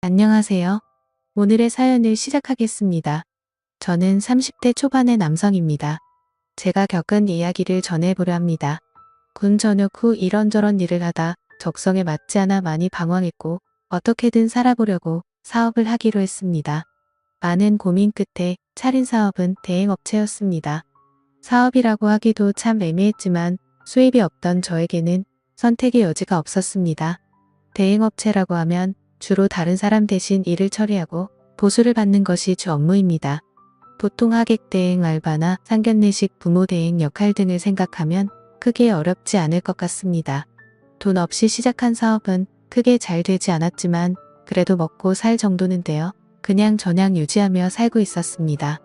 안녕하세요. 오늘의 사연을 시작하겠습니다. 저는 30대 초반의 남성입니다. 제가 겪은 이야기를 전해보려 합니다. 군 전역 후 이런저런 일을 하다 적성에 맞지 않아 많이 방황했고 어떻게든 살아보려고 사업을 하기로 했습니다. 많은 고민 끝에 차린 사업은 대행업체였습니다. 사업이라고 하기도 참 애매했지만 수입이 없던 저에게는 선택의 여지가 없었습니다. 대행업체라고 하면 주로 다른 사람 대신 일을 처리하고 보수를 받는 것이 주 업무입니다. 보통 하객 대행 알바나 상견례식 부모 대행 역할 등을 생각하면 크게 어렵지 않을 것 같습니다. 돈 없이 시작한 사업은 크게 잘 되지 않았지만 그래도 먹고 살 정도는 되어 그냥 저냥 유지하며 살고 있었습니다.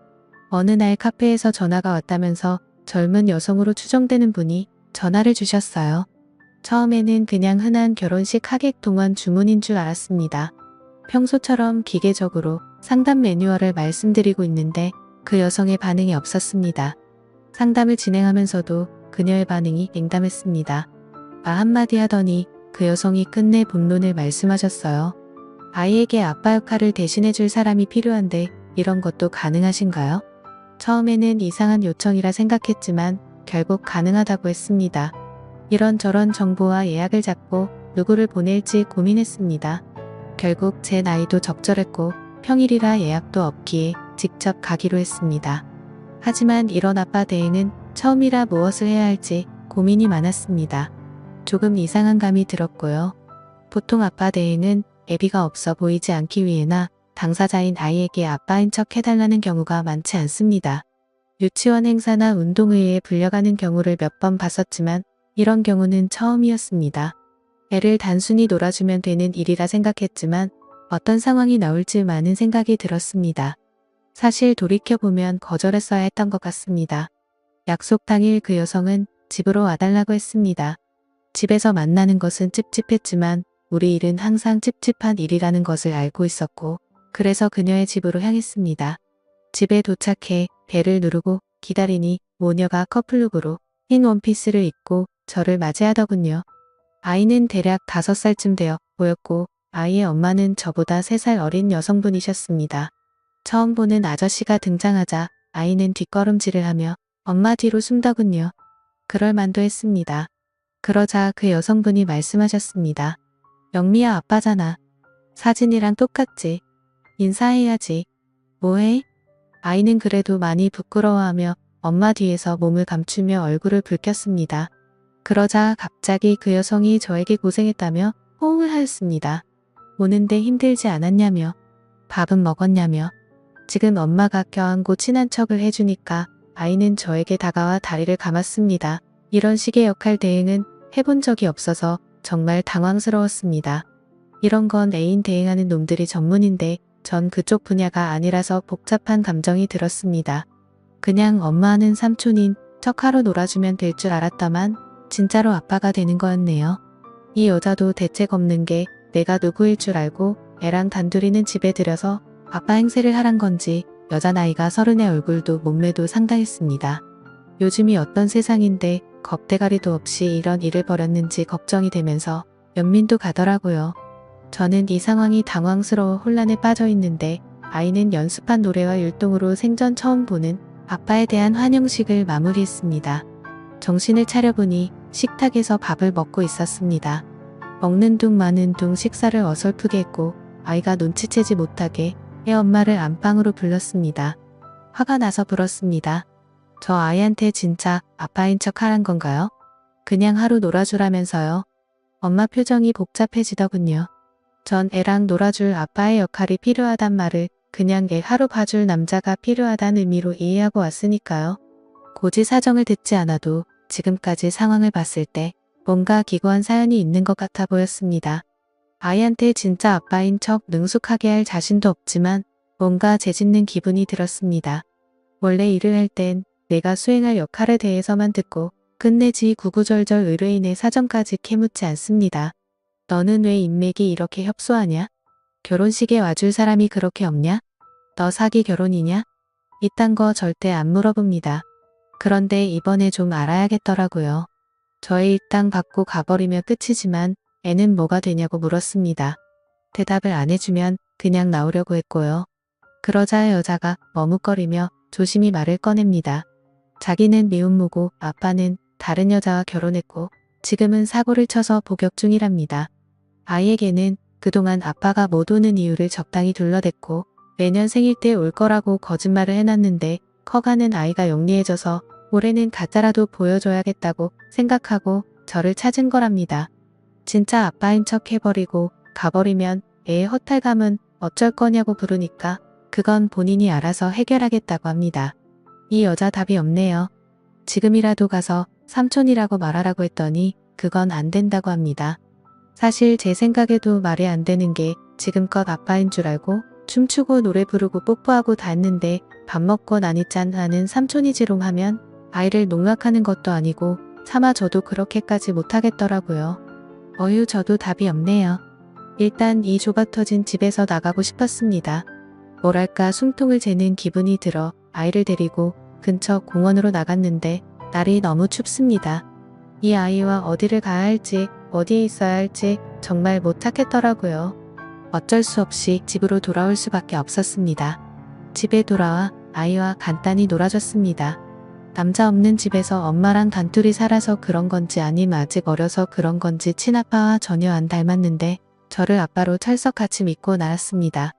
어느 날 카페에서 전화가 왔다면서 젊은 여성으로 추정되는 분이 전화를 주셨어요. 처음에는 그냥 흔한 결혼식 하객 동원 주문인 줄 알았습니다. 평소처럼 기계적으로 상담 매뉴얼을 말씀드리고 있는데 그 여성의 반응이 없었습니다. 상담을 진행하면서도 그녀의 반응이 냉담했습니다. 말 한마디 하더니 그 여성이 끝내 본론을 말씀하셨어요. 아이에게 아빠 역할을 대신해줄 사람이 필요한데 이런 것도 가능하신가요? 처음에는 이상한 요청이라 생각했지만 결국 가능하다고 했습니다. 이런저런 정보와 예약을 잡고 누구를 보낼지 고민했습니다. 결국 제 나이도 적절했고 평일이라 예약도 없기에 직접 가기로 했습니다. 하지만 이런 아빠 대행은 처음이라 무엇을 해야 할지 고민이 많았습니다. 조금 이상한 감이 들었고요. 보통 아빠 대행은 애비가 없어 보이지 않기 위해나 당사자인 아이에게 아빠인 척 해달라는 경우가 많지 않습니다. 유치원 행사나 운동회에 불려가는 경우를 몇 번 봤었지만 이런 경우는 처음이었습니다. 애를 단순히 놀아주면 되는 일이라 생각했지만 어떤 상황이 나올지 많은 생각이 들었습니다. 사실 돌이켜보면 거절했어야 했던 것 같습니다. 약속 당일 그 여성은 집으로 와달라고 했습니다. 집에서 만나는 것은 찝찝했지만 우리 일은 항상 찝찝한 일이라는 것을 알고 있었고 그래서 그녀의 집으로 향했습니다. 집에 도착해 벨을 누르고 기다리니 모녀가 커플룩으로 흰 원피스를 입고 저를 맞이하더군요. 아이는 대략 5살쯤 되어 보였고 아이의 엄마는 저보다 3살 어린 여성분이셨습니다. 처음 보는 아저씨가 등장하자 아이는 뒷걸음질을 하며 엄마 뒤로 숨더군요. 그럴 만도 했습니다. 그러자 그 여성분이 말씀하셨습니다. 영미야 아빠잖아. 사진이랑 똑같지. 인사해야지. 뭐해? 아이는 그래도 많이 부끄러워하며 엄마 뒤에서 몸을 감추며 얼굴을 붉혔습니다. 그러자 갑자기 그 여성이 저에게 고생했다며 호응을 하였습니다. 오는데 힘들지 않았냐며 밥은 먹었냐며 지금 엄마가 껴안고 친한 척을 해주니까 아이는 저에게 다가와 다리를 감았습니다. 이런 식의 역할 대행은 해본 적이 없어서 정말 당황스러웠습니다. 이런 건 애인 대행하는 놈들이 전문인데 전 그쪽 분야가 아니라서 복잡한 감정이 들었습니다. 그냥 엄마 하는 삼촌인 척하러 놀아주면 될 줄 알았다만 진짜로 아빠가 되는 거였네요. 이 여자도 대책 없는 게 내가 누구일 줄 알고 애랑 단둘이는 집에 들여서 아빠 행세를 하란 건지 여자 나이가 30의 얼굴도 몸매도 상당했습니다. 요즘이 어떤 세상인데 겁대가리도 없이 이런 일을 벌였는지 걱정이 되면서 연민도 가더라고요. 저는 이 상황이 당황스러워 혼란에 빠져 있는데 아이는 연습한 노래와 율동으로 생전 처음 보는 아빠에 대한 환영식을 마무리했습니다. 정신을 차려보니 식탁에서 밥을 먹고 있었습니다. 먹는 둥 마는 둥 식사를 어설프게 했고 아이가 눈치채지 못하게 애 엄마를 안방으로 불렀습니다. 화가 나서 불었습니다. 저 아이한테 진짜 아빠인 척 하란 건가요? 그냥 하루 놀아주라면서요. 엄마 표정이 복잡해지더군요. 전 애랑 놀아줄 아빠의 역할이 필요하단 말을 그냥 애 하루 봐줄 남자가 필요하다는 의미로 이해하고 왔으니까요. 굳이 사정을 듣지 않아도 지금까지 상황을 봤을 때 뭔가 기구한 사연이 있는 것 같아 보였습니다. 아이한테 진짜 아빠인 척 능숙하게 할 자신도 없지만 뭔가 죄짓는 기분이 들었습니다. 원래 일을 할 땐 내가 수행할 역할에 대해서만 듣고 끝내지 구구절절 의뢰인의 사정까지 캐묻지 않습니다. 너는 왜 인맥이 이렇게 협소하냐? 결혼식에 와줄 사람이 그렇게 없냐? 너 사기 결혼이냐? 이딴 거 절대 안 물어봅니다. 그런데 이번에 좀 알아야겠더라고요. 저의 일당 받고 가버리면 끝이지만 애는 뭐가 되냐고 물었습니다. 대답을 안 해주면 그냥 나오려고 했고요. 그러자 여자가 머뭇거리며 조심히 말을 꺼냅니다. 자기는 미혼모고 아빠는 다른 여자와 결혼했고 지금은 사고를 쳐서 복역 중이랍니다. 아이에게는 그동안 아빠가 못 오는 이유를 적당히 둘러댔고 매년 생일 때 올 거라고 거짓말을 해놨는데 커가는 아이가 영리해져서 올해는 가짜라도 보여줘야겠다고 생각하고 저를 찾은 거랍니다. 진짜 아빠인 척 해버리고 가버리면 애의 허탈감은 어쩔 거냐고 부르니까 그건 본인이 알아서 해결하겠다고 합니다. 이 여자 답이 없네요. 지금이라도 가서 삼촌이라고 말하라고 했더니 그건 안 된다고 합니다. 사실 제 생각에도 말이 안 되는 게 지금껏 아빠인 줄 알고 춤추고 노래 부르고 뽀뽀하고 다 했는데 밥 먹고 나니 짠 하는 삼촌이지롱 하면 아이를 농락하는 것도 아니고 차마 저도 그렇게까지 못하겠더라고요. 어휴 저도 답이 없네요. 일단 이 좁아터진 집에서 나가고 싶었습니다. 뭐랄까 숨통을 재는 기분이 들어 아이를 데리고 근처 공원으로 나갔는데 날이 너무 춥습니다. 이 아이와 어디를 가야 할지 어디에 있어야 할지 정말 못 찾겠더라고요. 어쩔 수 없이 집으로 돌아올 수밖에 없었습니다. 집에 돌아와 아이와 간단히 놀아줬습니다. 남자 없는 집에서 엄마랑 단둘이 살아서 그런 건지 아님 아직 어려서 그런 건지 친아빠와 전혀 안 닮았는데 저를 아빠로 철석같이 믿고 나왔습니다.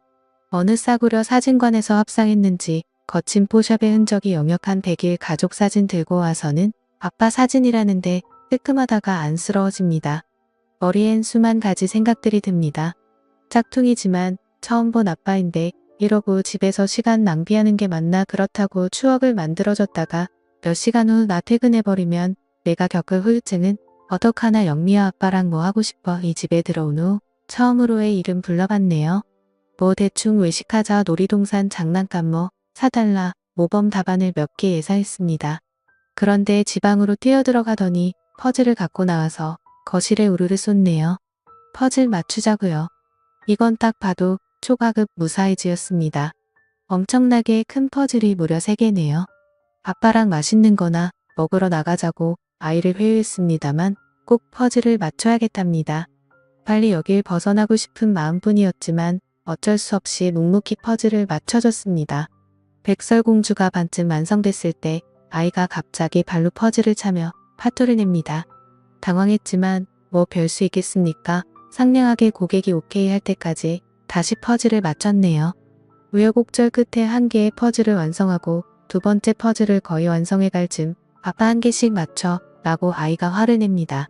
어느 싸구려 사진관에서 합상했는지 거친 포샵의 흔적이 역력한 100일 가족 사진 들고 와서는 아빠 사진이라는데 뜨끔하다가 안쓰러워집니다. 머리엔 수만 가지 생각들이 듭니다. 짝퉁이지만 처음 본 아빠인데 이러고 집에서 시간 낭비하는 게 맞나 그렇다고 추억을 만들어줬다가 몇 시간 후 나 퇴근해버리면 내가 겪을 후유증은 어떡하나 영미야 아빠랑 뭐 하고 싶어 이 집에 들어온 후 처음으로의 이름 불러봤네요. 뭐 대충 외식하자 놀이동산 장난감 뭐 사달라 모범 답안을 몇 개 예상했습니다. 그런데 지방으로 뛰어들어가더니 퍼즐을 갖고 나와서 거실에 우르르 쏟네요. 퍼즐 맞추자고요. 이건 딱 봐도 초과급 무사이즈였습니다. 엄청나게 큰 퍼즐이 무려 3개네요. 아빠랑 맛있는 거나 먹으러 나가자고 아이를 회유했습니다만 꼭 퍼즐을 맞춰야겠답니다. 빨리 여길 벗어나고 싶은 마음뿐이었지만 어쩔 수 없이 묵묵히 퍼즐을 맞춰줬습니다. 백설공주가 반쯤 완성됐을 때 아이가 갑자기 발로 퍼즐을 차며 파토를 냅니다. 당황했지만 뭐 별 수 있겠습니까? 상냥하게 고객이 오케이 할 때까지 다시 퍼즐을 맞췄네요. 우여곡절 끝에 한 개의 퍼즐을 완성하고 두 번째 퍼즐을 거의 완성해갈 즈음 아빠 한 개씩 맞춰 라고 아이가 화를 냅니다.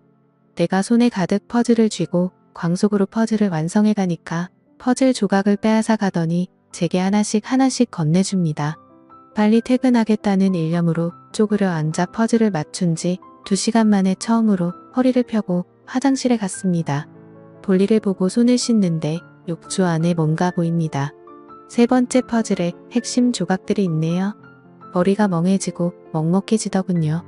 내가 손에 가득 퍼즐을 쥐고 광속으로 퍼즐을 완성해가니까 퍼즐 조각을 빼앗아 가더니 제게 하나씩 건네줍니다. 빨리 퇴근하겠다는 일념으로 쪼그려 앉아 퍼즐을 맞춘 지 2시간 만에 처음으로 허리를 펴고 화장실에 갔습니다. 볼일을 보고 손을 씻는데 욕조 안에 뭔가 보입니다. 세 번째 퍼즐에 핵심 조각들이 있네요. 머리가 멍해지고 먹먹해지더군요.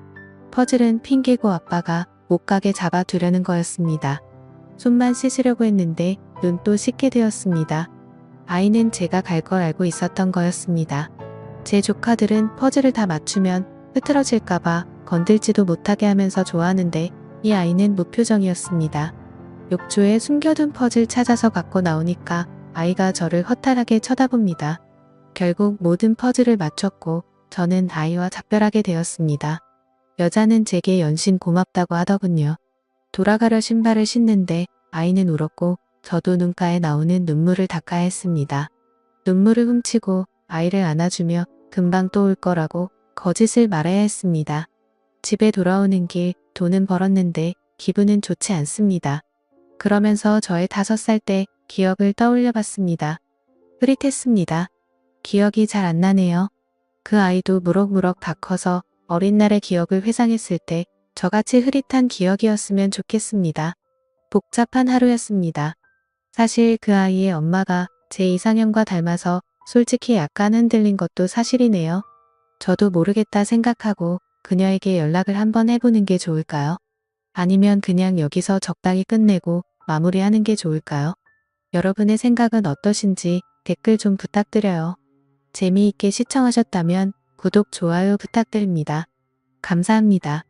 퍼즐은 핑계고 아빠가 못 가게 잡아두려는 거였습니다. 손만 씻으려고 했는데 눈도 씻게 되었습니다. 아이는 제가 갈 걸 알고 있었던 거였습니다. 제 조카들은 퍼즐을 다 맞추면 흐트러질까봐 건들지도 못하게 하면서 좋아하는데 이 아이는 무표정이었습니다. 욕조에 숨겨둔 퍼즐 찾아서 갖고 나오니까 아이가 저를 허탈하게 쳐다봅니다. 결국 모든 퍼즐을 맞췄고 저는 아이와 작별하게 되었습니다. 여자는 제게 연신 고맙다고 하더군요. 돌아가려 신발을 신는데 아이는 울었고 저도 눈가에 나오는 눈물을 닦아야 했습니다. 눈물을 훔치고 아이를 안아주며 금방 또 올 거라고 거짓을 말해야 했습니다. 집에 돌아오는 길 돈은 벌었는데 기분은 좋지 않습니다. 그러면서 저의 5살 때 기억을 떠올려 봤습니다. 흐릿했습니다. 기억이 잘 안 나네요. 그 아이도 무럭무럭 다 커서 어린 날의 기억을 회상했을 때 저같이 흐릿한 기억이었으면 좋겠습니다. 복잡한 하루였습니다. 사실 그 아이의 엄마가 제 이상형과 닮아서 솔직히 약간 흔들린 것도 사실이네요. 저도 모르겠다 생각하고 그녀에게 연락을 한번 해보는 게 좋을까요? 아니면 그냥 여기서 적당히 끝내고 마무리하는 게 좋을까요? 여러분의 생각은 어떠신지 댓글 좀 부탁드려요. 재미있게 시청하셨다면 구독, 좋아요 부탁드립니다. 감사합니다.